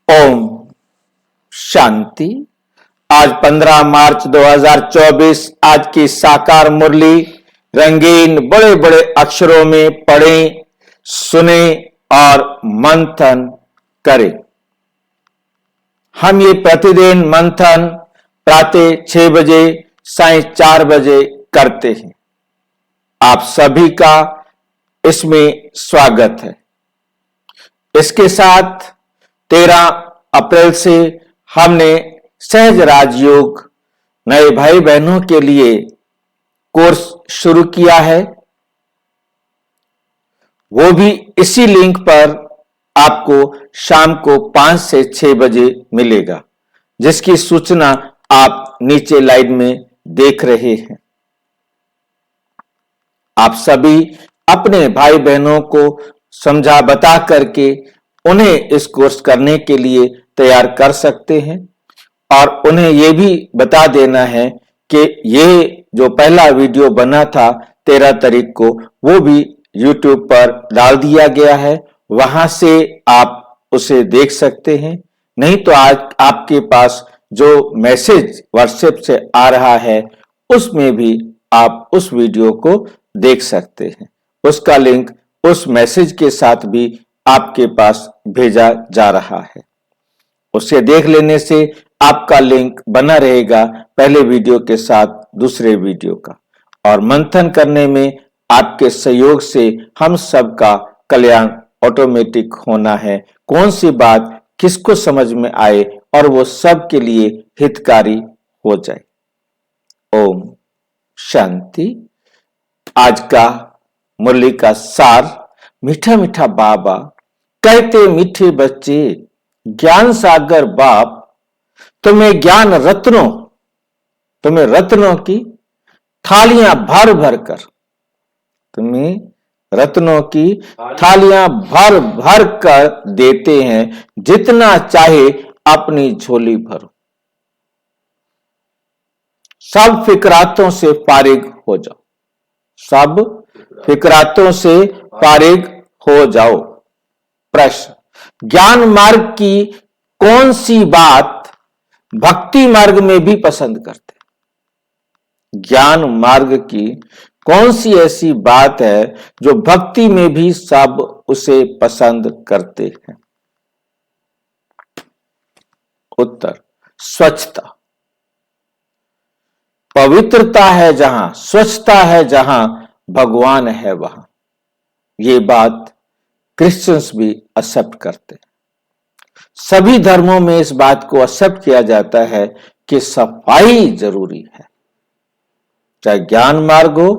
ओम शांति। आज 15 मार्च 2024। आज की साकार मुरली रंगीन बड़े बड़े अक्षरों में पढ़ें, सुने और मंथन करें। हम ये प्रतिदिन मंथन प्रातः 6 बजे, साय 4 बजे करते हैं। आप सभी का इसमें स्वागत है। इसके साथ 13 अप्रैल से हमने सहज राजयोग नए भाई बहनों के लिए कोर्स शुरू किया है। वो भी इसी लिंक पर आपको शाम को 5 से 6 बजे मिलेगा, जिसकी सूचना आप नीचे लाइन में देख रहे हैं। आप सभी अपने भाई बहनों को समझा बता करके उन्हें इस कोर्स करने के लिए तैयार कर सकते हैं और उन्हें यह भी बता देना है कि ये जो पहला वीडियो बना था 13 तारीख को, वो भी YouTube पर डाल दिया गया है। वहां से आप उसे देख सकते हैं। नहीं तो आज आपके पास जो मैसेज व्हाट्सएप से आ रहा है उसमें भी आप उस वीडियो को देख सकते हैं। उसका लिंक उस मैसेज के साथ भी आपके पास भेजा जा रहा है। उसे देख लेने से आपका लिंक बना रहेगा पहले वीडियो के साथ दूसरे वीडियो का। और मंथन करने में आपके सहयोग से हम सबका कल्याण ऑटोमेटिक होना है। कौन सी बात किसको समझ में आए और वो सब के लिए हितकारी हो जाए। ओम शांति। आज का मुरली का सार, मीठा मीठा बाबा कहते मीठे बच्चे, ज्ञान सागर बाप, तुम्हें ज्ञान रत्नों, तुम्हें रत्नों की थालियां भर भर कर, तुम्हें रत्नों की थालियां भर भर कर देते हैं। जितना चाहे अपनी झोली भरो। सब फिक्रातों से फारिग हो जाओ। सब फिक्रातों से फारिग हो जाओ। प्रश्न, ज्ञान मार्ग की कौन सी बात भक्ति मार्ग में भी पसंद करते हैं? ज्ञान मार्ग की कौन सी ऐसी बात है जो भक्ति में भी सब उसे पसंद करते हैं? उत्तर, स्वच्छता। पवित्रता है जहां, स्वच्छता है जहां, भगवान है वहां। ये बात क्रिश्चियंस भी एक्सेप्ट करते हैं। सभी धर्मों में इस बात को एक्सेप्ट किया जाता है कि सफाई जरूरी है। चाहे ज्ञान मार्ग हो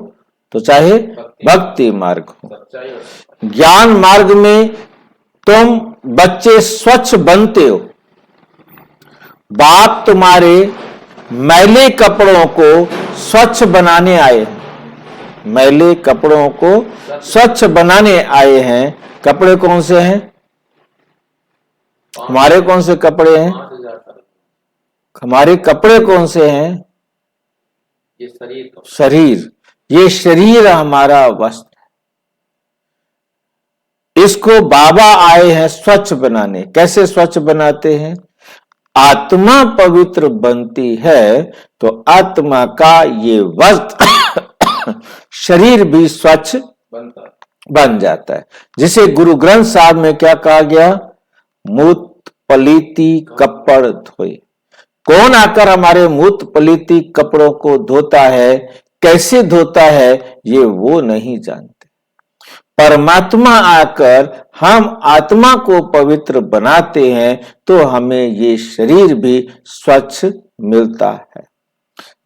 तो चाहे भक्ति मार्ग हो। ज्ञान मार्ग में तुम बच्चे स्वच्छ बनते हो। बाप तुम्हारे मैले कपड़ों को स्वच्छ बनाने आए हैं। मैले कपड़ों को स्वच्छ बनाने आए हैं। कपड़े कौन से हैं? हमारे कौन से कपड़े हैं? हमारे कपड़े कौन से हैं? ये शरीर। ये शरीर हमारा वस्त्र है। इसको बाबा आए हैं स्वच्छ बनाने। कैसे स्वच्छ बनाते हैं? आत्मा पवित्र बनती है तो आत्मा का ये वस्त्र शरीर भी स्वच्छ बन जाता है। जिसे गुरु ग्रंथ साहब में क्या कहा गया? मूत पलीती कपड़ धोए। कौन आकर हमारे मूत पलीती कपड़ों को धोता है, कैसे धोता है, ये वो नहीं जानते। परमात्मा आकर हम आत्मा को पवित्र बनाते हैं तो हमें ये शरीर भी स्वच्छ मिलता है।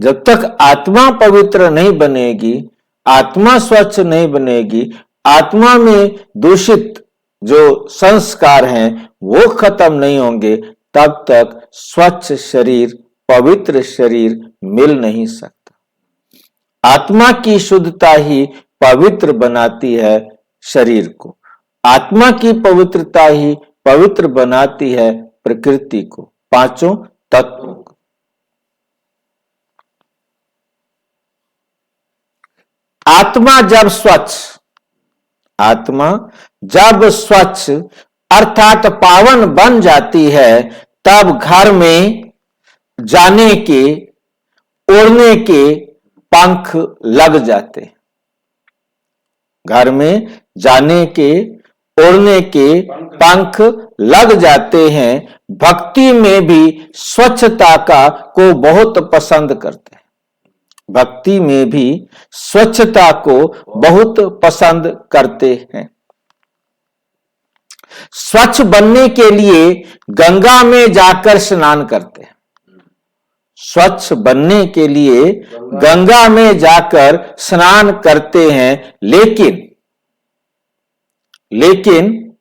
जब तक आत्मा पवित्र नहीं बनेगी, आत्मा स्वच्छ नहीं बनेगी, आत्मा में दूषित जो संस्कार हैं वो खत्म नहीं होंगे, तब तक स्वच्छ शरीर, पवित्र शरीर मिल नहीं सकता। आत्मा की शुद्धता ही पवित्र बनाती है शरीर को। आत्मा की पवित्रता ही पवित्र बनाती है प्रकृति को, पांचों तत्वों को। आत्मा जब स्वच्छ अर्थात पावन बन जाती है, तब घर में जाने के, उड़ने के पंख लग जाते। घर में जाने के, उड़ने के पंख लग जाते हैं। भक्ति में भी स्वच्छता को बहुत पसंद करते हैं। भक्ति में भी स्वच्छता को बहुत पसंद करते हैं। स्वच्छ बनने के लिए गंगा में जाकर स्नान करते हैं। स्वच्छ बनने के लिए गंगा में जाकर स्नान करते हैं, लेकिन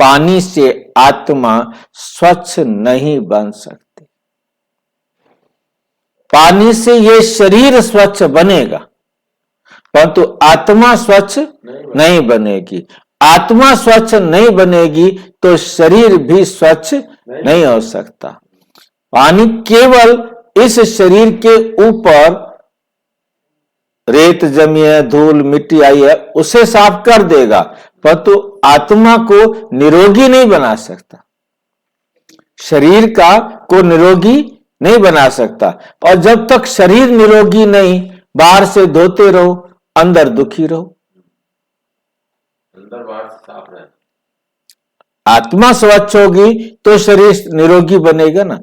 पानी से आत्मा स्वच्छ नहीं बन सकती। पानी से ये शरीर स्वच्छ बनेगा, परंतु आत्मा स्वच्छ नहीं बनेगी। आत्मा स्वच्छ नहीं बनेगी तो शरीर भी स्वच्छ नहीं हो सकता। पानी केवल इस शरीर के ऊपर रेत जमी है, धूल मिट्टी आई है, उसे साफ कर देगा, परंतु आत्मा को निरोगी नहीं बना सकता। शरीर को निरोगी नहीं बना सकता। और जब तक शरीर निरोगी नहीं, बाहर से धोते रहो, अंदर दुखी रहो। अंदर बाहर साफ रहे। आत्मा स्वच्छ होगी तो शरीर निरोगी बनेगा ना।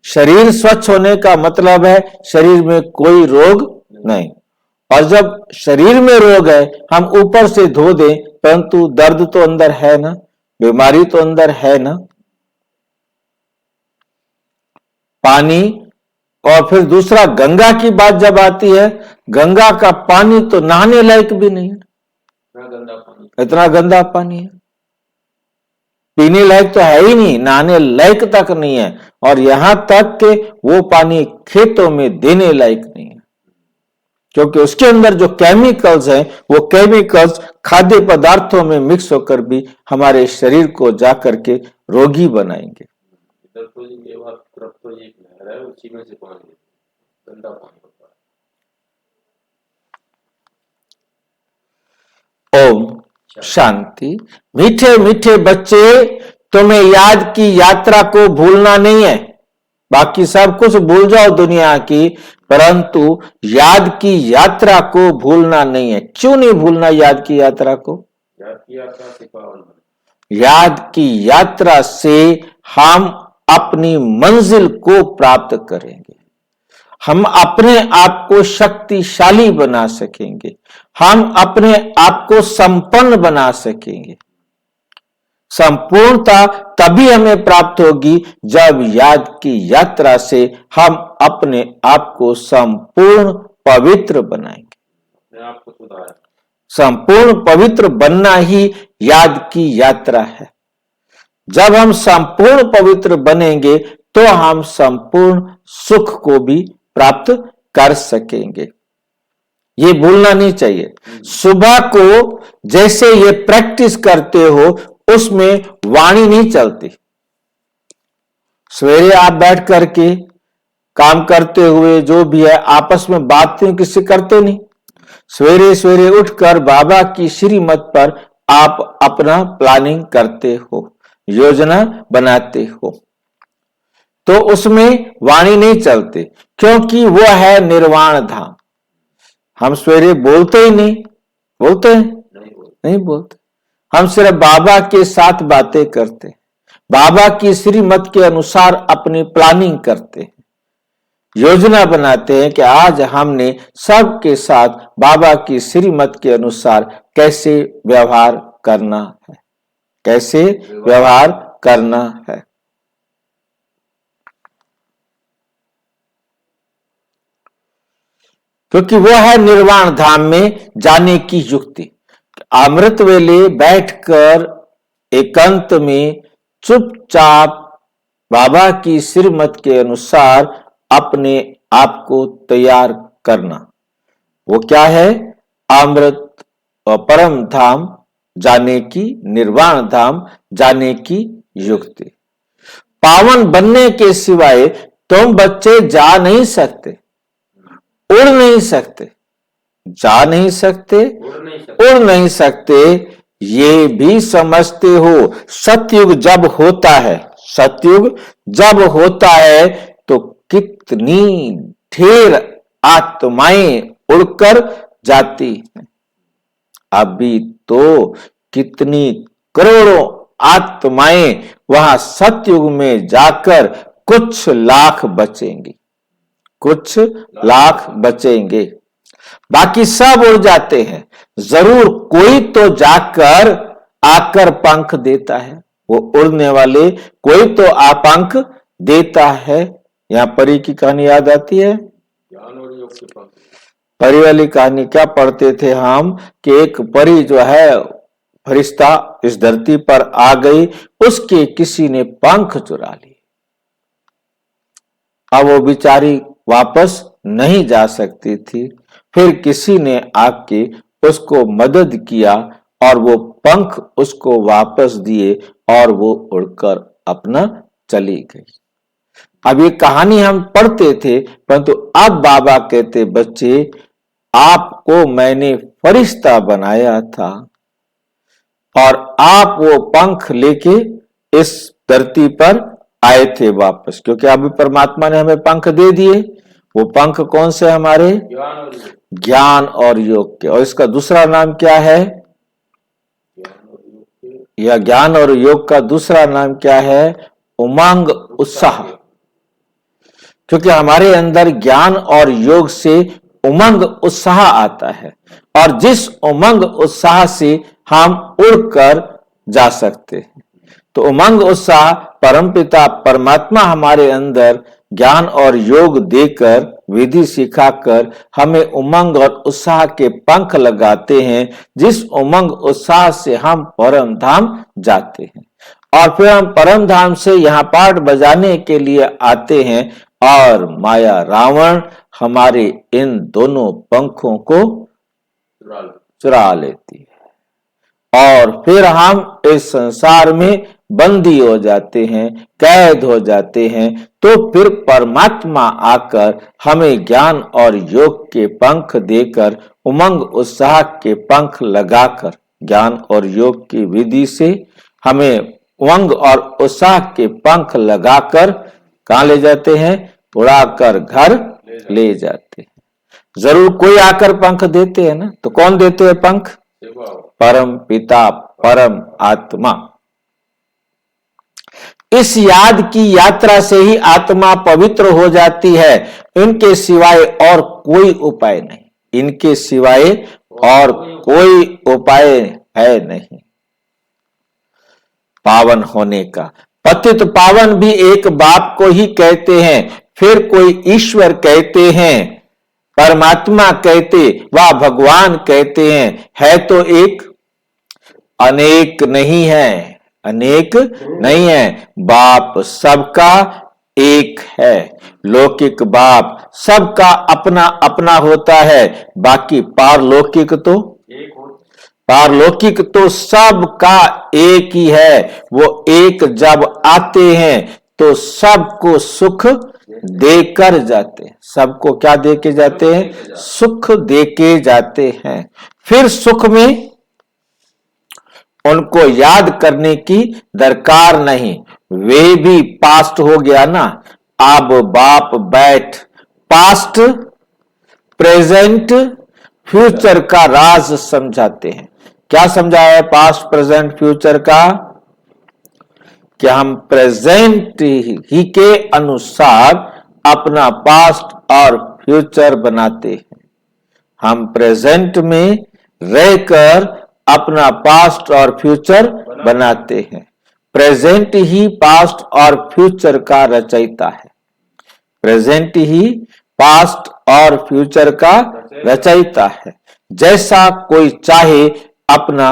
शरीर स्वच्छ होने का मतलब है शरीर में कोई रोग नहीं। और जब शरीर में रोग है, हम ऊपर से धो दें, परंतु दर्द तो अंदर है ना, बीमारी तो अंदर है ना। पानी, और फिर दूसरा गंगा की बात जब आती है, गंगा का पानी तो नहाने लायक भी नहीं है। इतना गंदा पानी है, पीने लायक तो है ही नहीं, नहाने लायक तक नहीं है। और यहां तक कि वो पानी खेतों में देने लायक नहीं है, क्योंकि उसके अंदर जो केमिकल्स हैं, वो केमिकल्स खाद्य पदार्थों में मिक्स होकर भी हमारे शरीर को जाकर के रोगी बनाएंगे। इधर तो ये बात तरफ तो ये नहर है, उसी में से पानी गंदा पानी होता है। ओम शांति। मीठे मीठे बच्चे, तुम्हें याद की यात्रा को भूलना नहीं है। बाकी सब कुछ भूल जाओ दुनिया की, परंतु याद की यात्रा को भूलना नहीं है। क्यों नहीं भूलना याद की यात्रा को? याद की यात्रा से पावन याद की यात्रा से हम अपनी मंजिल को प्राप्त करेंगे। हम अपने आप को शक्तिशाली बना सकेंगे। हम अपने आप को संपन्न बना सकेंगे। संपूर्णता तभी हमें प्राप्त होगी जब याद की यात्रा से हम अपने आप को संपूर्ण पवित्र बनाएंगे। अपने आप को सुधारें। संपूर्ण पवित्र बनना ही याद की यात्रा है। जब हम संपूर्ण पवित्र बनेंगे तो हम संपूर्ण सुख को भी प्राप्त कर सकेंगे। ये भूलना नहीं चाहिए। सुबह को जैसे ये प्रैक्टिस करते हो, उसमें वाणी नहीं चलती। सवेरे आप बैठ करके काम करते हुए जो भी है, आपस में बातें किससे करते नहीं। सवेरे सवेरे उठकर बाबा की श्रीमत पर आप अपना प्लानिंग करते हो, योजना बनाते हो, तो उसमें वाणी नहीं चलती, क्योंकि वो है निर्वाण धाम। हम सवेरे बोलते ही नहीं, बोलते हैं? नहीं बोलते। हम सिर्फ बाबा के साथ बातें करते हैं, बाबा की श्रीमत के अनुसार अपनी प्लानिंग करते हैं, योजना बनाते हैं कि आज हमने सबके साथ बाबा की श्रीमत के अनुसार कैसे व्यवहार करना है, कैसे व्यवहार करना है। क्योंकि वो है निर्वाण धाम में जाने की युक्ति। अमृत वेले बैठकर एकांत में चुपचाप बाबा की श्रीमत के अनुसार अपने आप को तैयार करना, वो क्या है? अमृत और परम धाम जाने की, निर्वाण धाम जाने की युक्ति। पावन बनने के सिवाय तुम बच्चे जा नहीं सकते, उड़ नहीं सकते, जा नहीं सकते, उड़ नहीं सकते, ये भी समझते हो सतयुग जब होता है, सतयुग जब होता है तो कितनी ढेर आत्माएं उड़कर जाती हैं। अभी तो कितनी करोड़ों आत्माएं वहां सतयुग में जाकर कुछ लाख बचेंगी, कुछ लाख बचेंगे, बाकी सब उड़ जाते हैं। जरूर कोई तो जाकर आकर पंख देता है, वो उड़ने वाले कोई तो पंख देता है। यहां परी की कहानी याद आती है, ज्ञान और योग के पंख। परी वाली कहानी क्या पढ़ते थे हम कि एक परी जो है फरिश्ता इस धरती पर आ गई, उसके किसी ने पंख चुरा लिए। अब वो बेचारी वापस नहीं जा सकती थी, फिर किसी ने आके उसको मदद किया और वो पंख उसको वापस दिए और वो उड़कर अपना चली गई। अब ये कहानी हम पढ़ते थे, परंतु अब बाबा कहते बच्चे आपको मैंने फरिश्ता बनाया था और आप वो पंख लेके इस धरती पर आए थे वापस, क्योंकि अभी परमात्मा ने हमें पंख दे दिए। वो पंख कौन से हमारे? ज्ञान और योग के। और इसका दूसरा नाम क्या है? या ज्ञान और योग का दूसरा नाम क्या है? उमंग उत्साह। क्योंकि हमारे अंदर ज्ञान और योग से उमंग उत्साह आता है, और जिस उमंग उत्साह से हम उड़कर जा सकते हैं। तो उमंग उत्साह परमपिता परमात्मा हमारे अंदर ज्ञान और योग देकर, विधि सिखाकर हमें उमंग और उत्साह के पंख लगाते हैं, जिस उमंग उत्साह से हम परम धाम जाते हैं। और फिर हम परम धाम से यहाँ पाठ बजाने के लिए आते हैं, और माया रावण हमारे इन दोनों पंखों को चुरा लेती है, और फिर हम इस संसार में बंदी हो जाते हैं, कैद हो जाते हैं। तो फिर परमात्मा आकर हमें ज्ञान और योग के पंख देकर, उमंग उत्साह के पंख लगाकर, ज्ञान और योग की विधि से हमें उमंग और उत्साह के पंख लगाकर कहां ले जाते हैं? उड़ाकर घर ले जाते हैं। जरूर कोई आकर पंख देते हैं ना, तो कौन देते हैं पंख? परम पिता परम आत्मा। इस याद की यात्रा से ही आत्मा पवित्र हो जाती है। इनके सिवाय और कोई उपाय नहीं, इनके सिवाय और कोई उपाय है नहीं पावन होने का। पतित पावन भी एक बाप को ही कहते हैं, फिर कोई ईश्वर कहते हैं, परमात्मा कहते व भगवान कहते हैं। है तो एक, अनेक नहीं है, अनेक नहीं है। बाप सबका एक है। लौकिक बाप सबका अपना अपना होता है, बाकी पारलौकिक तो सबका एक ही है। वो एक जब आते हैं तो सबको सुख देकर जाते हैं। सबको क्या देके जाते हैं? सुख देके जाते हैं। फिर सुख में उनको याद करने की दरकार नहीं, वे भी पास्ट हो गया ना। अब बाप बैठ पास्ट प्रेजेंट फ्यूचर का राज समझाते हैं। क्या समझाया है पास्ट प्रेजेंट फ्यूचर का? कि हम प्रेजेंट ही के अनुसार अपना पास्ट और फ्यूचर बनाते हैं। हम प्रेजेंट में रहकर अपना पास्ट और फ्यूचर बनाते हैं। प्रेजेंट ही पास्ट और फ्यूचर का रचयिता है। प्रेजेंट ही पास्ट और फ्यूचर का रचयिता है। जैसा कोई चाहे अपना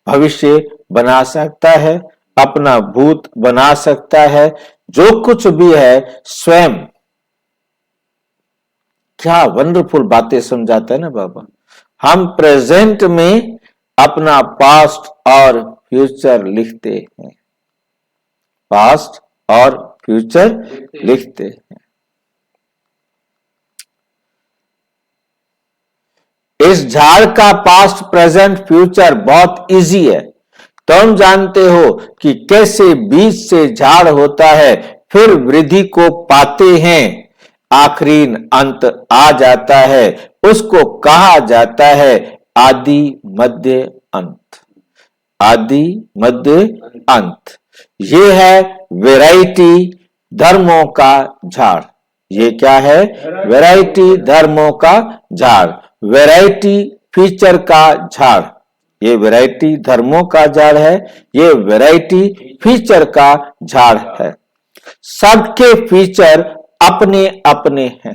भविष्य बना सकता है, अपना भूत बना सकता है, जो कुछ भी है स्वयं। क्या वंडरफुल बातें समझाता है ना बाबा। हम प्रेजेंट में अपना पास्ट और फ्यूचर लिखते हैं, पास्ट और फ्यूचर लिखते हैं। इस झाड़ का पास्ट प्रेजेंट फ्यूचर बहुत इजी है। तुम जानते हो कि कैसे बीज से झाड़ होता है, फिर वृद्धि को पाते हैं, आखिरी अंत आ जाता है। उसको कहा जाता है आदि मध्य अंत। आदि मध्य अंत। ये है वैरायटी धर्मों का झाड़। ये क्या है? वैरायटी धर्मों का झाड़, वैरायटी फीचर का झाड़। ये वैरायटी धर्मों का झाड़ है, ये वैरायटी फीचर का झाड़ है। सबके फीचर अपने अपने हैं,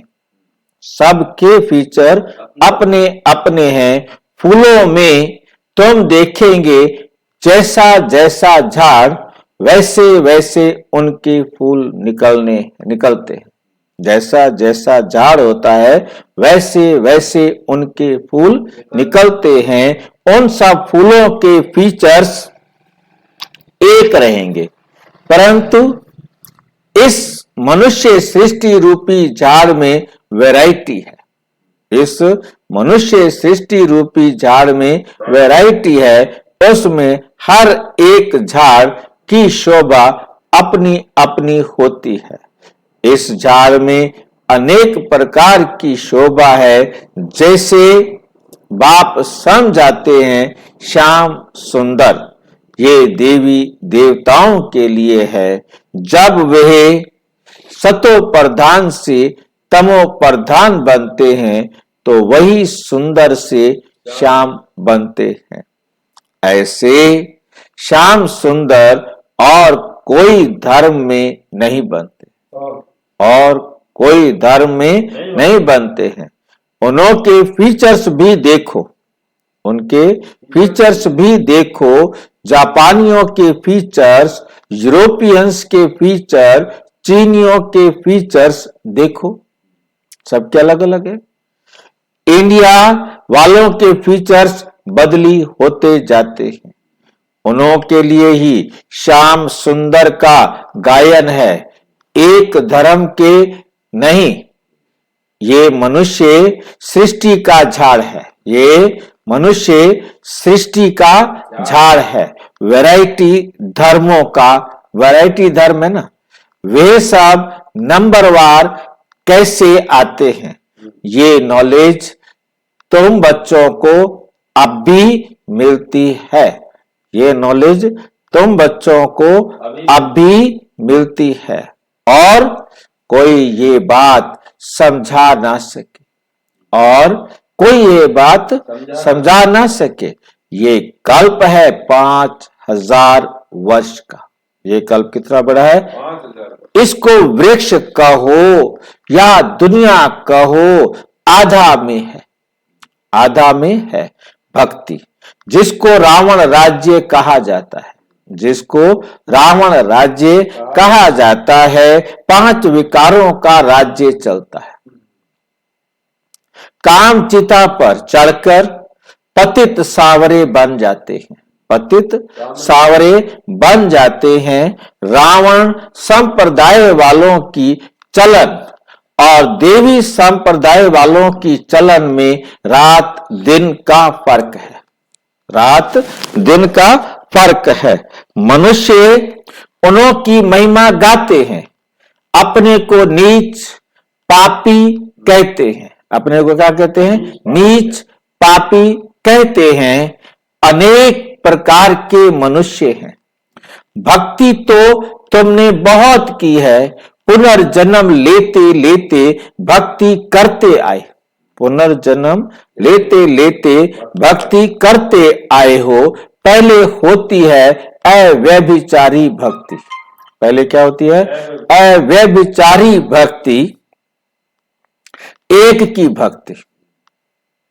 सबके फीचर अपने अपने हैं। फूलों में तुम देखेंगे जैसा जैसा झाड़ वैसे वैसे उनके फूल निकलते हैं। जैसा जैसा झाड़ होता है वैसे वैसे उनके फूल निकलते हैं। उन सब फूलों के फीचर्स एक रहेंगे, परंतु इस मनुष्य सृष्टि रूपी झाड़ में वैरायटी है। इस मनुष्य सृष्टि रूपी झाड़ में वैरायटी है। उसमें हर एक झाड़ की शोभा अपनी अपनी होती है। इस झाड़ में अनेक प्रकार की शोभा है। जैसे बाप समझाते हैं श्याम सुंदर, ये देवी देवताओं के लिए है। जब वे सतो प्रधान से तमो प्रधान बनते हैं तो वही सुंदर से श्याम बनते हैं। ऐसे श्याम सुंदर और कोई धर्म में नहीं बनते, और कोई धर्म में नहीं बनते हैं। उनके फीचर्स भी देखो, उनके फीचर्स भी देखो। जापानियों के फीचर्स, यूरोपियंस के फीचर, चीनियों के फीचर्स देखो, सबके अलग अलग है। इंडिया वालों के फीचर्स बदली होते जाते हैं। उनके लिए ही श्याम सुंदर का गायन है, एक धर्म के नहीं। ये मनुष्य सृष्टि का झाड़ है, ये मनुष्य सृष्टि का झाड़ है। वैरायटी धर्मों का, वैरायटी धर्म है ना, वे सब नंबरवार कैसे आते हैं, ये नॉलेज तुम बच्चों को अब भी मिलती है। ये नॉलेज तुम बच्चों को अब भी मिलती है, और कोई ये बात समझा ना सके, और कोई ये बात समझा ना सके। ये कल्प है 5000 वर्ष का। ये कल्प कितना बड़ा है? 5000। इसको वृक्ष कहो या दुनिया कहो, आधा में है, आधा में है भक्ति। जिसको रावण राज्य कहा जाता है, जिसको रावण राज्य कहा जाता है, 5 विकारों का राज्य चलता है। काम चिता पर चढ़कर पतित सावरे बन जाते हैं, पतित सावरे बन जाते हैं। रावण संप्रदाय वालों की चलन और देवी संप्रदाय वालों की चलन में रात दिन का फर्क है, रात दिन का फर्क है। मनुष्य उन्हों की महिमा गाते हैं, अपने को नीच पापी कहते हैं। अपने को क्या कहते हैं? नीच पापी कहते हैं। अनेक प्रकार के मनुष्य हैं। भक्ति तो तुमने बहुत की है, पुनर्जन्म लेते लेते भक्ति करते आए, पुनर्जन्म लेते लेते भक्ति करते आए हो। पहले होती है अव्यभिचारी भक्ति। पहले क्या होती है? अव्यभिचारी भक्ति, एक की भक्ति।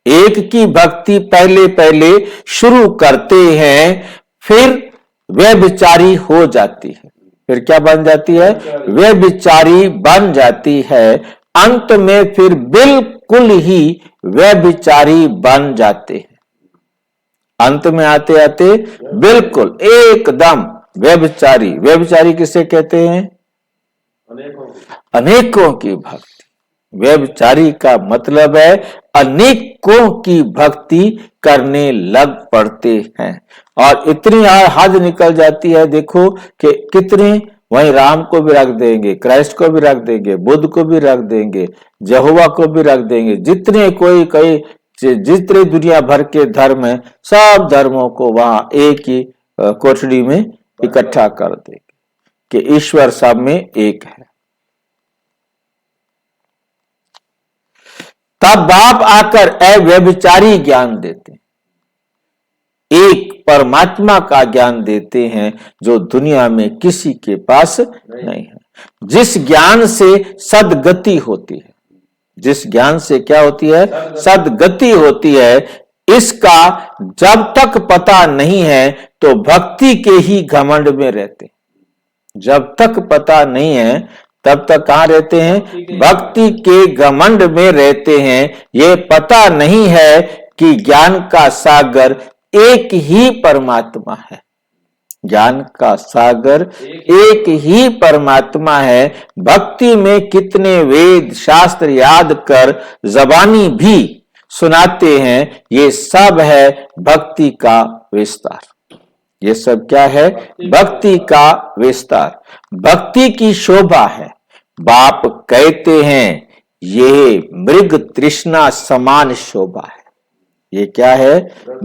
एक की भक्ति पहले पहले शुरू करते हैं, फिर व्यभिचारी हो जाती है। फिर क्या बन जाती है? व्यभिचारी बन जाती है। अंत में फिर बिल्कुल ही व्यभिचारी बन जाते हैं। अंत में आते आते बिल्कुल एकदम व्यभिचारी। व्यभिचारी किसे कहते हैं? अनेकों की भक्ति। व्यभिचारी का मतलब है अनेकों की भक्ति करने लग पड़ते हैं, और इतनी हद निकल जाती है, देखो कि कितने वहीं राम को भी रख देंगे, क्राइस्ट को भी रख देंगे, बुद्ध को भी रख देंगे, यहोवा को भी रख देंगे, जितने कोई कई जितने दुनिया भर के धर्म है, सब धर्मों को वहां एक ही कोठरी में इकट्ठा कर देंगे कि ईश्वर सब में एक है। तब बाप आकर अव्यभिचारी ज्ञान देते हैं, एक परमात्मा का ज्ञान देते हैं जो दुनिया में किसी के पास नहीं है, जिस ज्ञान से सदगति होती है, जिस ज्ञान से क्या होती है, सदगति होती है। इसका जब तक पता नहीं है तो भक्ति के ही घमंड में रहते, जब तक पता नहीं है तब तक कहां रहते हैं, भक्ति के घमंड में रहते हैं। ये पता नहीं है कि ज्ञान का सागर एक ही परमात्मा है, ज्ञान का सागर एक ही परमात्मा है। भक्ति में कितने वेद शास्त्र याद कर जबानी भी सुनाते हैं, ये सब है भक्ति का विस्तार। ये सब क्या है, भक्ति का विस्तार, भक्ति की शोभा है। बाप कहते हैं ये मृग तृष्णा समान शोभा है। ये क्या है,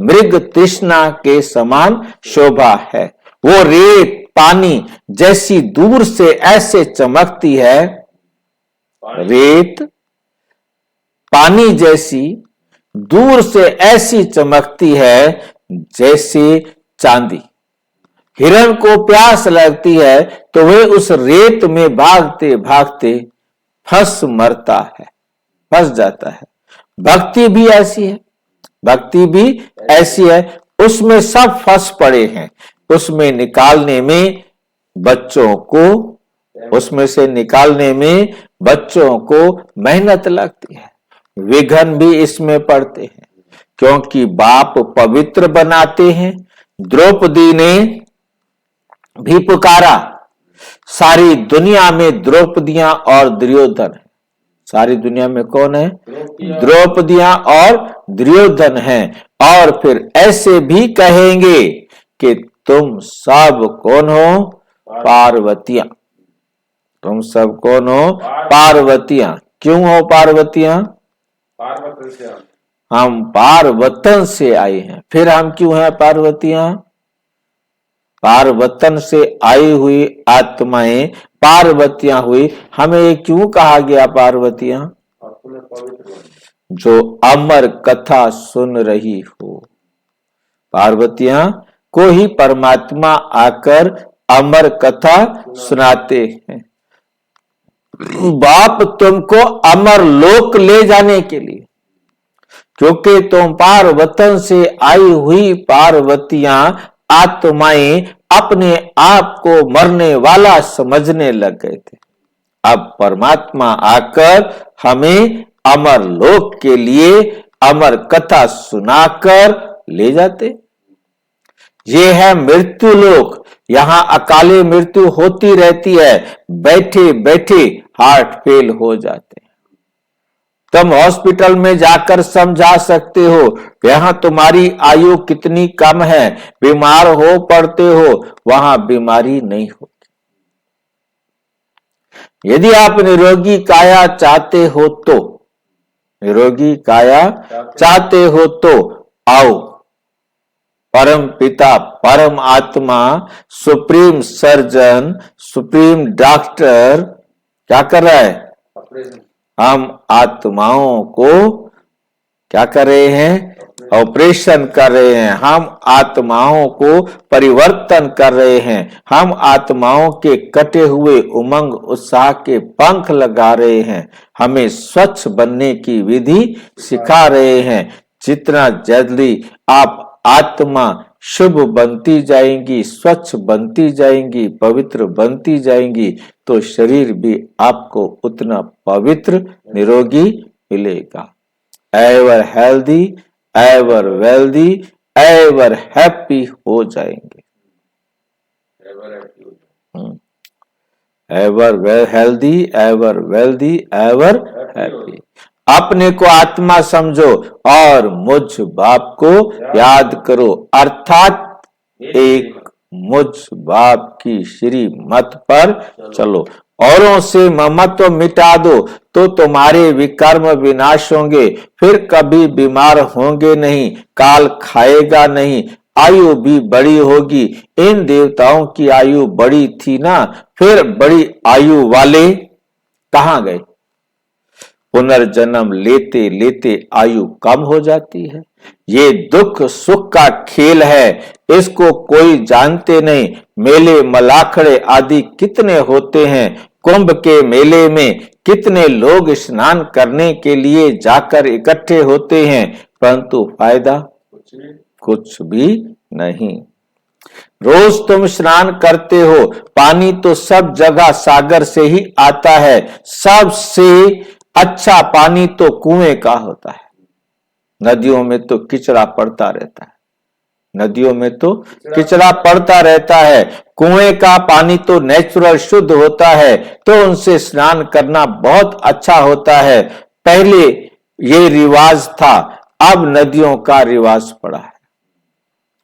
मृग तृष्णा के समान शोभा है। वो रेत पानी जैसी दूर से ऐसे चमकती है, रेत पानी जैसी दूर से ऐसी चमकती है जैसे चांदी। हिरण को प्यास लगती है तो वह उस रेत में भागते भागते फंस मरता है, फंस जाता है। भक्ति भी ऐसी है, भक्ति भी ऐसी है, उसमें सब फंस पड़े हैं। उसमें निकालने में बच्चों को, उसमें से निकालने में बच्चों को मेहनत लगती है, विघन भी इसमें पड़ते हैं, क्योंकि बाप पवित्र बनाते हैं। द्रौपदी ने भी पुकारा, सारी दुनिया में द्रौपदियां और दुर्योधन है। सारी दुनिया में कौन है, द्रौपदियां और दुर्योधन हैं। और फिर ऐसे भी कहेंगे कि तुम सब कौन हो, पार्वतियां। तुम सब कौन हो, पार्वतियां। क्यों हो पार्वतियां, हम पार्वतन से आए हैं। फिर हम क्यों हैं पार्वतियां, पार्वतन से आई हुई आत्माएं पार्वतियां हुई। हमें क्यों कहा गया पार्वतियां, जो अमर कथा सुन रही हो। पार्वतियां को ही परमात्मा आकर अमर कथा सुनाते हैं। बाप तुमको अमर लोक ले जाने के लिए, क्योंकि तुम पार्वतन से आई हुई पार्वतियां आत्माएं अपने आप को मरने वाला समझने लग गए थे। अब परमात्मा आकर हमें अमर लोक के लिए अमर कथा सुनाकर ले जाते। ये है मृत्यु लोक, यहां अकाले मृत्यु होती रहती है, बैठे बैठे हार्ट फेल हो जाते हैं। तुम हॉस्पिटल में जाकर समझा सकते हो यहां तुम्हारी आयु कितनी कम है, बीमार हो पड़ते हो, वहां बीमारी नहीं होती। यदि आप निरोगी काया चाहते हो तो, निरोगी काया चाहते हो तो आओ, परम पिता, परम आत्मा, सुप्रीम सर्जन, सुप्रीम डॉक्टर क्या कर रहा है, हम आत्माओं को क्या कर रहे हैं, ऑपरेशन कर रहे हैं। हम आत्माओं को परिवर्तन कर रहे हैं। हम आत्माओं के कटे हुए उमंग उत्साह के पंख लगा रहे हैं। हमें स्वच्छ बनने की विधि सिखा रहे हैं। जितना जल्दी आप आत्मा शुभ बनती जाएंगी, स्वच्छ बनती जाएंगी, पवित्र बनती जाएंगी, तो शरीर भी आपको उतना पवित्र निरोगी मिलेगा। Ever healthy, ever wealthy, ever happy हो जाएंगे। Ever healthy, ever wealthy, ever happy. अपने को आत्मा समझो और मुझ बाप को याद करो, अर्थात एक मुझ बाप की श्रीमत पर चलो। औरों से ममत्व मिटा दो तो तुम्हारे विकर्म विनाश होंगे, फिर कभी बीमार होंगे नहीं, काल खाएगा नहीं, आयु भी बड़ी होगी। इन देवताओं की आयु बड़ी थी ना, फिर बड़ी आयु वाले कहां गए? पुनर्जन्म लेते लेते आयु कम हो जाती है। ये दुख सुख का खेल है, इसको कोई जानते नहीं। मेले मलाखड़े आदि कितने होते हैं, कुंभ के मेले में कितने लोग स्नान करने के लिए जाकर इकट्ठे होते हैं, परंतु फायदा कुछ भी नहीं। रोज तुम स्नान करते हो, पानी तो सब जगह सागर से ही आता है। सबसे अच्छा पानी तो कुएं का होता है। नदियों में तो किचड़ा पड़ता रहता है, नदियों में तो किचड़ा पड़ता रहता है। कुएं का पानी तो नेचुरल शुद्ध होता है, तो उनसे स्नान करना बहुत अच्छा होता है। पहले ये रिवाज था, अब नदियों का रिवाज पड़ा है।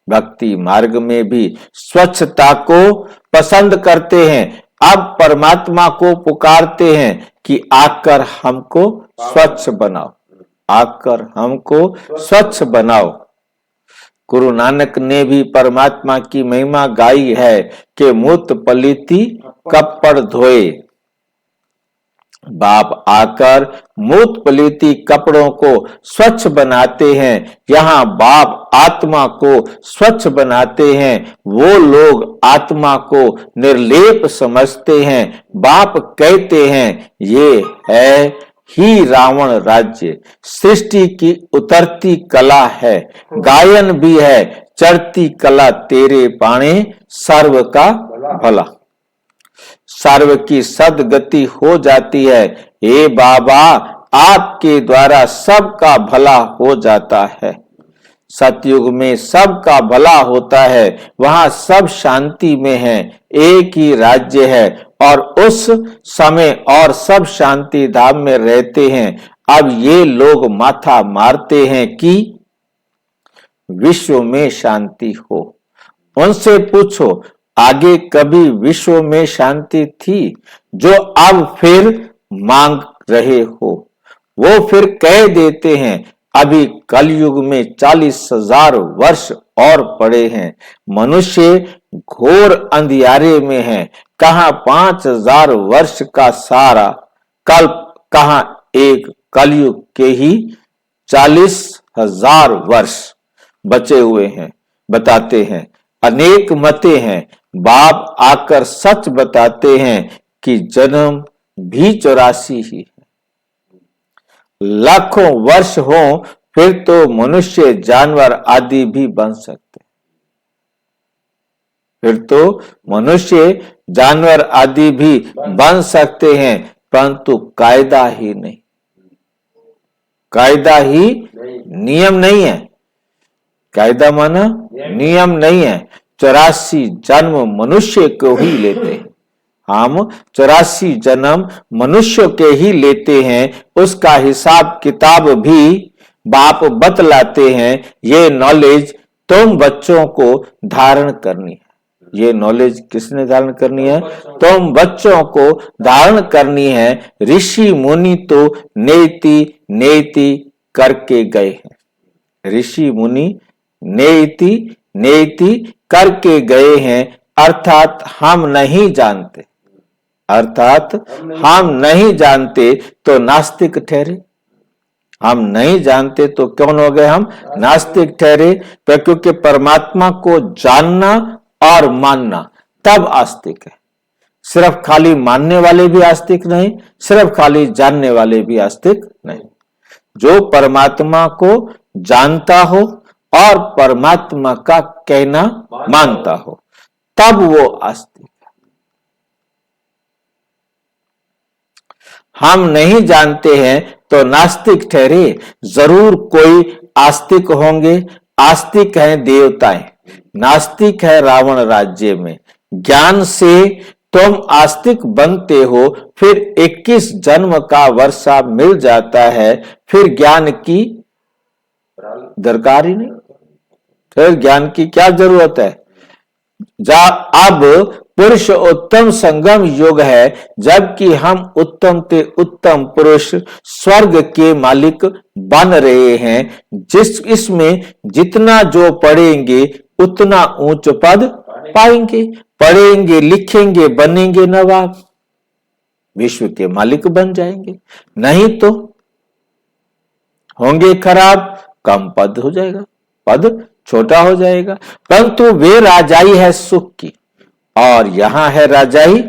भक्ति मार्ग में भी स्वच्छता को पसंद करते हैं। अब परमात्मा को पुकारते हैं कि आकर हमको स्वच्छ बनाओ, आकर हमको स्वच्छ बनाओ। गुरु नानक ने भी परमात्मा की महिमा गाई है कि मूत पलीती कपड़ धोए। बाप आकर मूत पलीती कपड़ों को स्वच्छ बनाते हैं। यहाँ बाप आत्मा को स्वच्छ बनाते हैं। वो लोग आत्मा को निर्लेप समझते हैं। बाप कहते हैं ये है ही रावण राज्य, सृष्टि की उतरती कला है, गायन भी है, चढ़ती कला तेरे बाणे, सर्व का भला। सर्व की सदगति हो जाती है। हे बाबा, आपके द्वारा सबका भला हो जाता है। सतयुग में सबका भला होता है, वहां सब शांति में है, एक ही राज्य है और उस समय और सब शांति धाम में रहते हैं। अब ये लोग माथा मारते हैं कि विश्व में शांति हो। उनसे पूछो, आगे कभी विश्व में शांति थी जो अब फिर मांग रहे हो? वो फिर कह देते हैं अभी कलयुग में 40,000 वर्ष और पड़े हैं। मनुष्य घोर अंधियारे में है। कहां 5,000 वर्ष का सारा कल्प, कहां एक कलयुग के ही 40,000 वर्ष बचे हुए हैं। बताते हैं अनेक मते हैं। बाप आकर सच बताते हैं कि जन्म भी 84 ही है। लाखों वर्ष हो फिर तो मनुष्य जानवर आदि भी बन सकते, फिर तो मनुष्य जानवर आदि भी बन सकते हैं, परंतु कायदा ही नहीं, कायदा ही नियम नहीं है। कायदा माना नियम नहीं है। 84 जन्म मनुष्य को ही लेते हैं। हम 84 जन्म मनुष्य के ही लेते हैं। उसका हिसाब किताब भी बाप बतलाते हैं। ये नॉलेज तुम बच्चों को धारण करनी है। ये नॉलेज किसने धारण करनी है? तुम बच्चों को धारण करनी है। ऋषि मुनि तो नेति नेति करके गए हैं। ऋषि मुनि नेति नेति करके गए हैं, अर्थात हम नहीं जानते, अर्थात हम नहीं जानते तो नास्तिक ठहरे। हम नहीं जानते तो कौन हो गए? हम नास्तिक ठहरे। क्योंकि परमात्मा को जानना और मानना तब आस्तिक है। सिर्फ खाली मानने वाले भी आस्तिक नहीं, सिर्फ खाली जानने वाले भी आस्तिक नहीं। जो परमात्मा को जानता हो और परमात्मा का कहना मानता हो, तब वो आस्तिक है। हम नहीं जानते हैं तो नास्तिक ठहरे। जरूर कोई आस्तिक होंगे। आस्तिक है देवताएं, नास्तिक है रावण राज्य में। ज्ञान से तुम आस्तिक बनते हो, फिर 21 जन्म का वर्षा मिल जाता है, फिर ज्ञान की दरकार ही नहीं, फिर ज्ञान की क्या जरूरत है। अब पुरुष उत्तम संगम युग है, जबकि हम उत्तम ते उत्तम पुरुष स्वर्ग के मालिक बन रहे हैं। इसमें जितना जो पढ़ेंगे उतना ऊंच पद पाएंगे, पढ़ेंगे लिखेंगे बनेंगे नवाब, विश्व के मालिक बन जाएंगे, नहीं तो होंगे खराब, कम पद हो जाएगा, पद छोटा हो जाएगा। परंतु वे राजाई है सुख की, और यहां है राजाई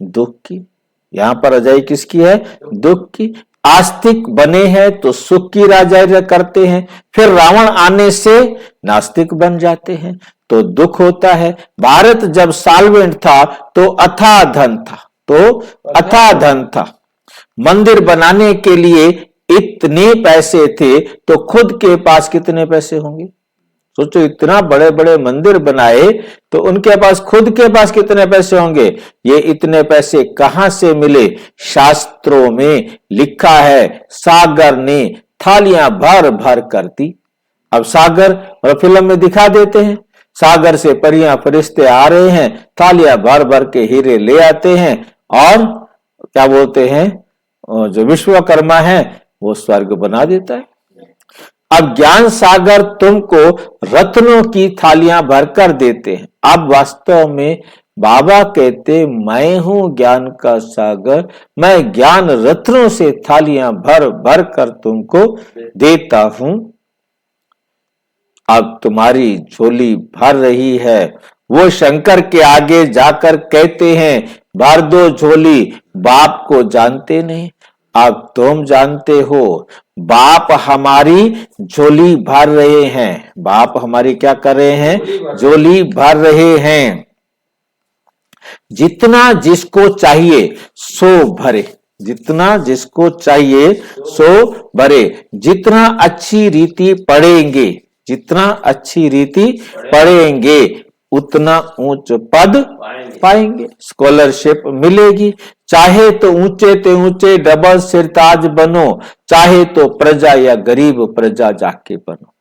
दुख की। यहां पर राजाई किसकी है? दुख की। आस्तिक बने हैं तो सुख की राजाई करते हैं, फिर रावण आने से नास्तिक बन जाते हैं तो दुख होता है। भारत जब सॉल्वेंट था तो अथाह धन था, तो अथाह धन था। मंदिर बनाने के लिए इतने पैसे थे तो खुद के पास कितने पैसे होंगे? सोचो, इतना बड़े बड़े मंदिर बनाए तो उनके पास खुद के पास कितने पैसे होंगे? ये इतने पैसे कहां से मिले? शास्त्रों में लिखा है सागर ने थालियां भर भर कर दी। अब सागर और फिल्म में दिखा देते हैं, सागर से परियां फरिश्ते आ रहे हैं, थालियां भर भर के हीरे ले आते हैं, और क्या बोलते हैं, जो विश्वकर्मा है वो स्वर्ग बना देता है। अब ज्ञान सागर तुमको रत्नों की थालियां भरकर देते हैं। अब वास्तव में बाबा कहते मैं हूं ज्ञान का सागर, मैं ज्ञान रत्नों से थालियां भर भर कर तुमको देता हूं। अब तुम्हारी झोली भर रही है। वो शंकर के आगे जाकर कहते हैं भर दो झोली, बाप को जानते नहीं, अब तुम जानते हो। बाप हमारी झोली भर रहे हैं, बाप हमारी क्या कर रहे हैं? झोली भर रहे हैं। जितना जिसको चाहिए सो भरे, जितना जिसको चाहिए सो भरे। जितना अच्छी रीति पढ़ेंगे, जितना अच्छी रीति पढ़ेंगे उतना ऊंच पद पाएंगे, स्कॉलरशिप मिलेगी। चाहे तो ऊंचे ते ऊंचे डबल सिरताज बनो, चाहे तो प्रजा या गरीब प्रजा जाके बनो,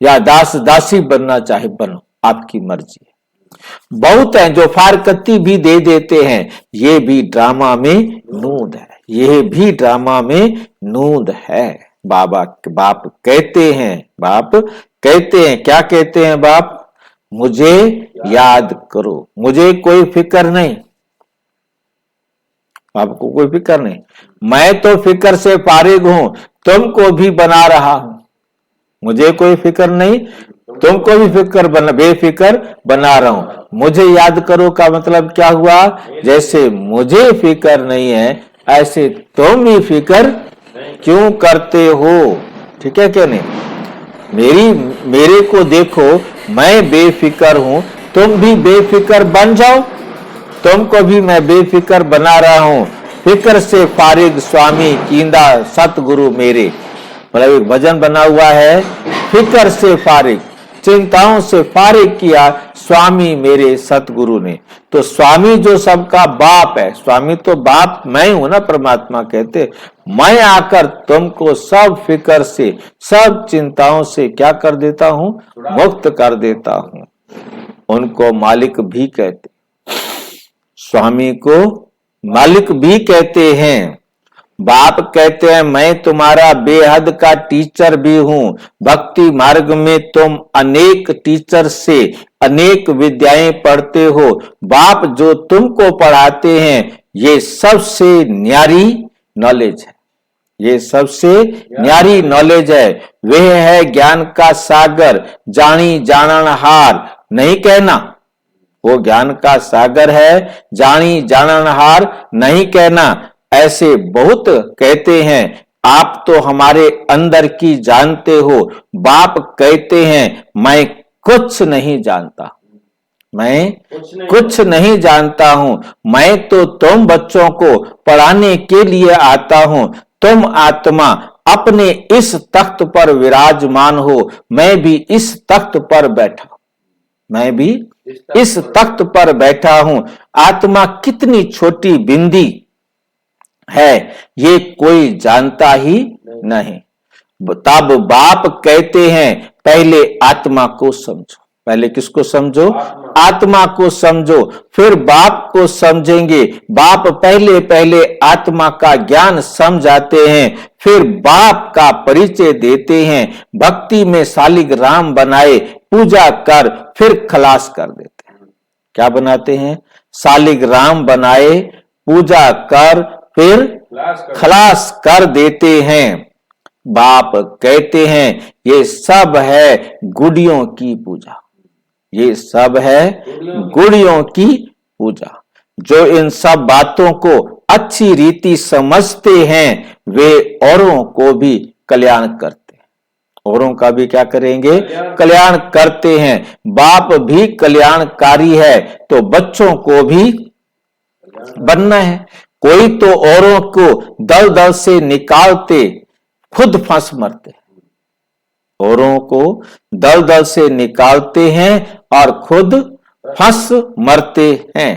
या दास दासी बनना चाहे बनो, आपकी मर्जी है। बहुत हैं जो फारकती भी दे देते हैं, ये भी ड्रामा में नूंद है, ये भी ड्रामा में नूंद है। बाप कहते हैं, बाप कहते हैं, क्या कहते हैं बाप? मुझे याद करो, मुझे कोई फिक्र नहीं, आपको कोई फिक्र नहीं, मैं तो फिक्र से फारिग हूं, तुमको भी बना रहा हूं, मुझे कोई फिक्र नहीं, तुमको भी बेफिक्र बना रहा हूं। मुझे याद करो का मतलब क्या हुआ? जैसे मुझे फिक्र नहीं है ऐसे तुम भी फिक्र क्यों करते हो? ठीक है क्या नहीं? मेरे को देखो, मैं बेफिक्र हूं, तुम भी बेफिक्र बन जाओ, तुमको भी मैं बेफिक्र बना रहा हूं। फिक्र से फारिग स्वामी कींदा सतगुरु मेरे, मतलब एक भजन बना हुआ है, फिक्र से फारिग, चिंताओं से फारिग किया स्वामी मेरे सतगुरु ने। तो स्वामी जो सबका बाप है, स्वामी तो बाप मैं हूं ना, परमात्मा कहते, मैं आकर तुमको सब फिक्र से, सब चिंताओं से क्या कर देता हूं? मुक्त कर देता हूं। उनको मालिक भी कहते, स्वामी को मालिक भी कहते हैं। बाप कहते हैं मैं तुम्हारा बेहद का टीचर भी हूं, भक्ति मार्ग में तुम अनेक टीचर से अनेक विद्याएं पढ़ते हो। बाप जो तुमको पढ़ाते हैं ये सबसे न्यारी नॉलेज है, ये सबसे न्यारी नॉलेज है। वह है ज्ञान का सागर, जानी जानन हार, नहीं कहना वो ज्ञान का सागर है, जानी जानन हार नहीं कहना। ऐसे बहुत कहते हैं, आप तो हमारे अंदर की जानते हो। बाप कहते हैं मैं कुछ नहीं जानता, मैं कुछ नहीं जानता हूं, मैं तो तुम बच्चों को पढ़ाने के लिए आता हूं। तुम आत्मा अपने इस तख्त पर विराजमान हो, मैं भी इस तख्त पर बैठा, मैं भी इस तख्त पर बैठा हूं। आत्मा कितनी छोटी बिंदी है ये कोई जानता ही नहीं। तब बाप कहते हैं पहले आत्मा को समझो। पहले किसको समझो? आत्मा को समझो, फिर बाप को समझेंगे। बाप पहले पहले आत्मा का ज्ञान समझाते हैं, फिर बाप का परिचय देते हैं। भक्ति में शालिग्राम बनाए पूजा कर फिर खलास कर देते हैं। क्या बनाते हैं? शालिग्राम बनाए पूजा कर फिर खलास कर देते हैं। बाप कहते हैं ये सब है गुड़ियों की पूजा, ये सब है गुड़ियों की पूजा। जो इन सब बातों को अच्छी रीति समझते हैं वे औरों को भी कल्याण करते हैं। औरों का भी क्या करेंगे? कल्याण करते हैं। बाप भी कल्याणकारी है तो बच्चों को भी बनना है। कोई तो औरों को दलदल से निकालते खुद फंस मरते हैं। औरों को दलदल से निकालते हैं और खुद फंस मरते हैं।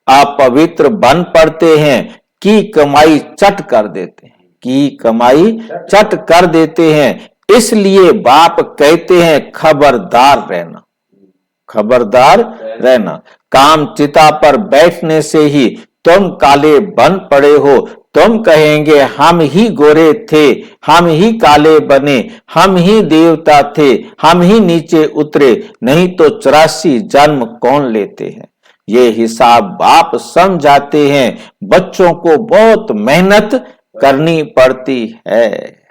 अपवित्र बन पड़ते हैं की कमाई चट कर देते हैं, की कमाई चट कर देते हैं। इसलिए बाप कहते हैं खबरदार रहना, खबरदार रहना। काम चिता पर बैठने से ही तुम काले बन पड़े हो। तुम कहेंगे हम ही गोरे थे, हम ही काले बने, हम ही देवता थे, हम ही नीचे उतरे, नहीं तो 84 जन्म कौन लेते हैं। ये हिसाब बाप समझाते हैं। बच्चों को बहुत मेहनत करनी पड़ती है।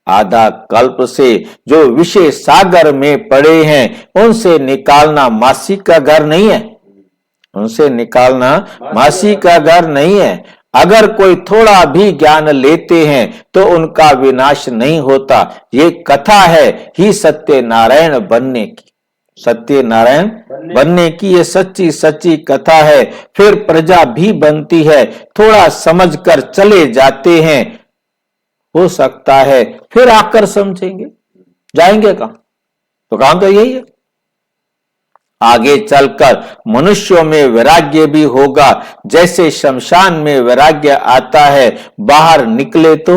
आधा कल्प से जो विषय सागर में पड़े हैं उनसे निकालना मासी का घर नहीं है, उनसे निकालना मासी का घर नहीं है। अगर कोई थोड़ा भी ज्ञान लेते हैं तो उनका विनाश नहीं होता। ये कथा है ही सत्यनारायण बनने की, सत्यनारायण बनने की ये सच्ची सच्ची कथा है। फिर प्रजा भी बनती है। थोड़ा समझकर चले जाते हैं, हो सकता है फिर आकर समझेंगे। जाएंगे कहां? तो काम तो यही है। आगे चलकर मनुष्यों में वैराग्य भी होगा। जैसे शमशान में वैराग्य आता है, बाहर निकले तो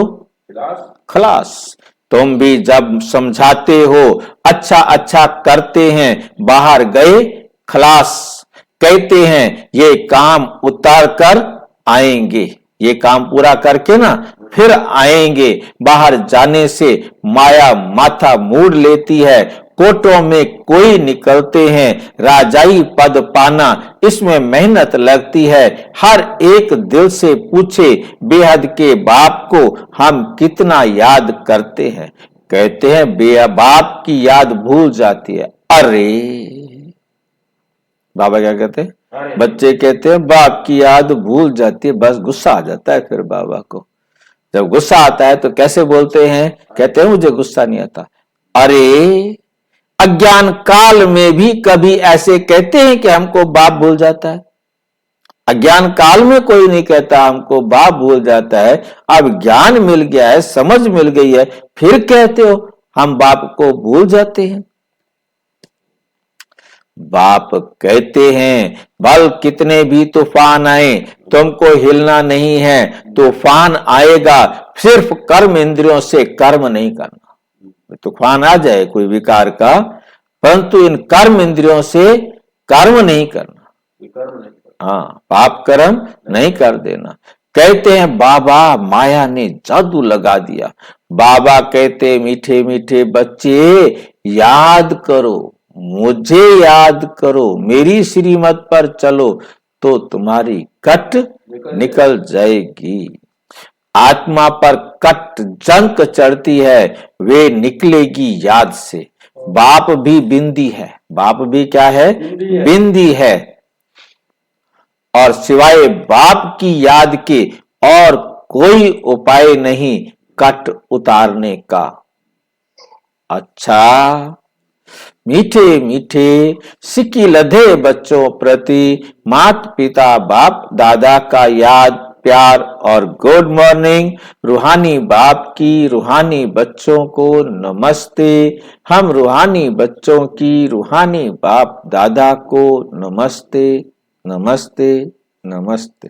खलास। तुम भी जब समझाते हो, अच्छा अच्छा करते हैं, बाहर गए खलास। कहते हैं ये काम उतार कर आएंगे, ये काम पूरा करके ना फिर आएंगे। बाहर जाने से माया माथा मूड लेती है। कोटों में कोई निकलते हैं। राजाई पद पाना इसमें मेहनत लगती है। हर एक दिल से पूछे बेहद के बाप को हम कितना याद करते हैं। कहते हैं बाप की याद भूल जाती है। अरे बाबा क्या कहते हैं? बच्चे कहते हैं बाप की याद भूल जाती है। बस गुस्सा आ जाता है फिर बाबा को। जब गुस्सा आता है तो कैसे बोलते हैं? कहते हैं मुझे गुस्सा नहीं आता। अरे अज्ञान काल में भी कभी ऐसे कहते हैं कि हमको बाप भूल जाता है? अज्ञान काल में कोई नहीं कहता हमको बाप भूल जाता है। अब ज्ञान मिल गया है, समझ मिल गई है, फिर कहते हो हम बाप को भूल जाते हैं। बाप कहते हैं भल कितने भी तूफान आए तुमको हिलना नहीं है। तूफान आएगा, सिर्फ कर्म इंद्रियों से कर्म नहीं करना। तूफान आ जाए कोई विकार का, परंतु इन कर्म इंद्रियों से कर्म नहीं करना। हाँ, पाप कर्म नहीं कर देना। कहते हैं बाबा माया ने जादू लगा दिया। बाबा कहते मीठे मीठे बच्चे याद करो, मुझे याद करो, मेरी श्रीमत पर चलो तो तुम्हारी कट निकल जाएगी। आत्मा पर कट जंक चढ़ती है, वे निकलेगी याद से। बाप भी बिंदी है, बाप भी क्या है? बिंदी है। और सिवाय बाप की याद के और कोई उपाय नहीं कट उतारने का। अच्छा, मीठे मीठे सिक्की लधे बच्चों प्रति माता पिता बाप दादा का याद प्यार और गुड मॉर्निंग। रूहानी बाप की रूहानी बच्चों को नमस्ते। हम रूहानी बच्चों की रूहानी बाप दादा को नमस्ते, नमस्ते, नमस्ते।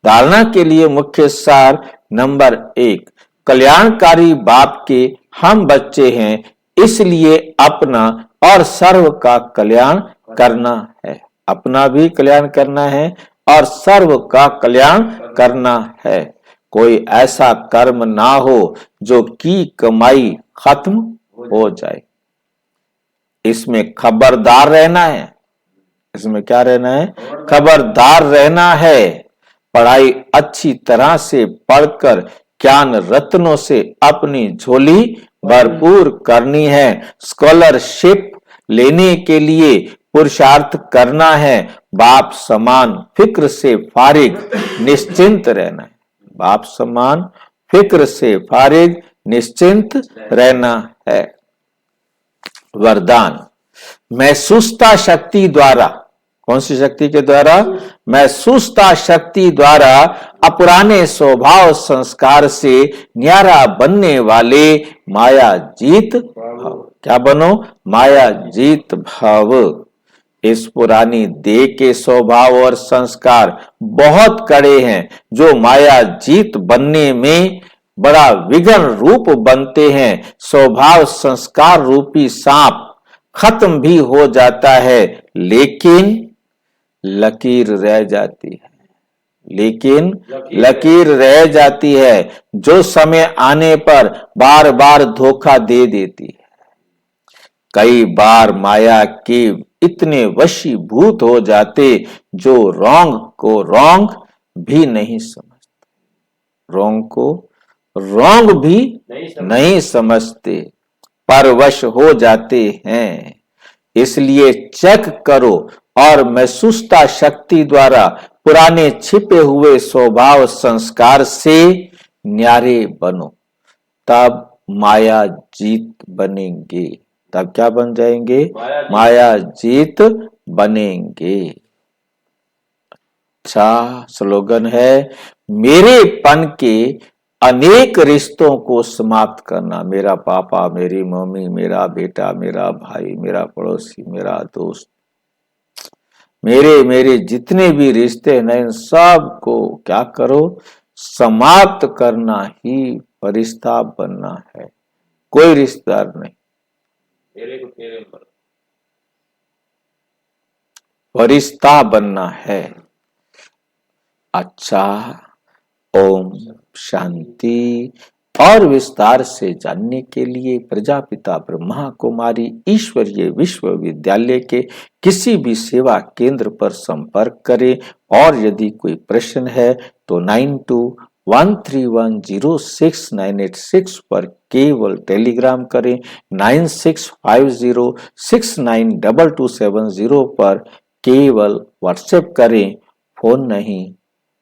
धारणा के लिए मुख्य सार नंबर 1, कल्याणकारी बाप के हम बच्चे हैं, इसलिए अपना और सर्व का कल्याण करना है। अपना भी कल्याण करना है और सर्व का कल्याण करना है। कोई ऐसा कर्म ना हो जो की कमाई खत्म हो जाए। इसमें खबरदार रहना है। इसमें क्या रहना है? खबरदार रहना है। पढ़ाई अच्छी तरह से पढ़कर ज्ञान रत्नों से अपनी झोली भरपूर करनी है। स्कॉलरशिप लेने के लिए पुरुषार्थ करना है। बाप समान फिक्र से फारिग निश्चिंत रहना है। बाप समान फिक्र से फारिग निश्चिंत रहना है। वरदान, महसूसता शक्ति द्वारा, कौन सी शक्ति के द्वारा? महसूसता शक्ति द्वारा अपुराने स्वभाव संस्कार से न्यारा बनने वाले माया जीत भाव। क्या बनो? माया जीत भाव। इस पुरानी देह के स्वभाव और संस्कार बहुत कड़े हैं, जो माया जीत बनने में बड़ा विघ्न रूप बनते हैं। स्वभाव संस्कार रूपी सांप खत्म भी हो जाता है, लेकिन लकीर रह जाती है। लेकिन लकीर रह जाती है, जो समय आने पर बार बार धोखा दे देती है। कई बार माया के इतने वशीभूत हो जाते, जो रॉन्ग को रॉन्ग भी नहीं समझते। रॉन्ग को रॉन्ग भी नहीं समझते, परवश हो जाते हैं। इसलिए चेक करो और महसूसता शक्ति द्वारा पुराने छिपे हुए स्वभाव संस्कार से न्यारे बनो, तब माया जीत बनेंगे। तब क्या बन जाएंगे? माया जीत बनेंगे। अच्छा स्लोगन है, मेरेपन के अनेक रिश्तों को समाप्त करना। मेरा पापा, मेरी मम्मी, मेरा बेटा, मेरा भाई, मेरा पड़ोसी, मेरा दोस्त, मेरे जितने भी रिश्ते हैं, इन सब को क्या करो? समाप्त करना ही फरिश्ता बनना है। कोई रिश्तेदार नहीं, फरिश्ता बनना है। अच्छा, ओम शांति। और विस्तार से जानने के लिए प्रजापिता ब्रह्मा कुमारी ईश्वरीय विश्वविद्यालय के किसी भी सेवा केंद्र पर संपर्क करें। और यदि कोई प्रश्न है तो 9213106986 पर केवल टेलीग्राम करें। 9650692270 पर केवल व्हाट्सएप करें, फोन नहीं।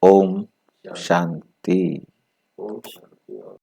ओम शांति।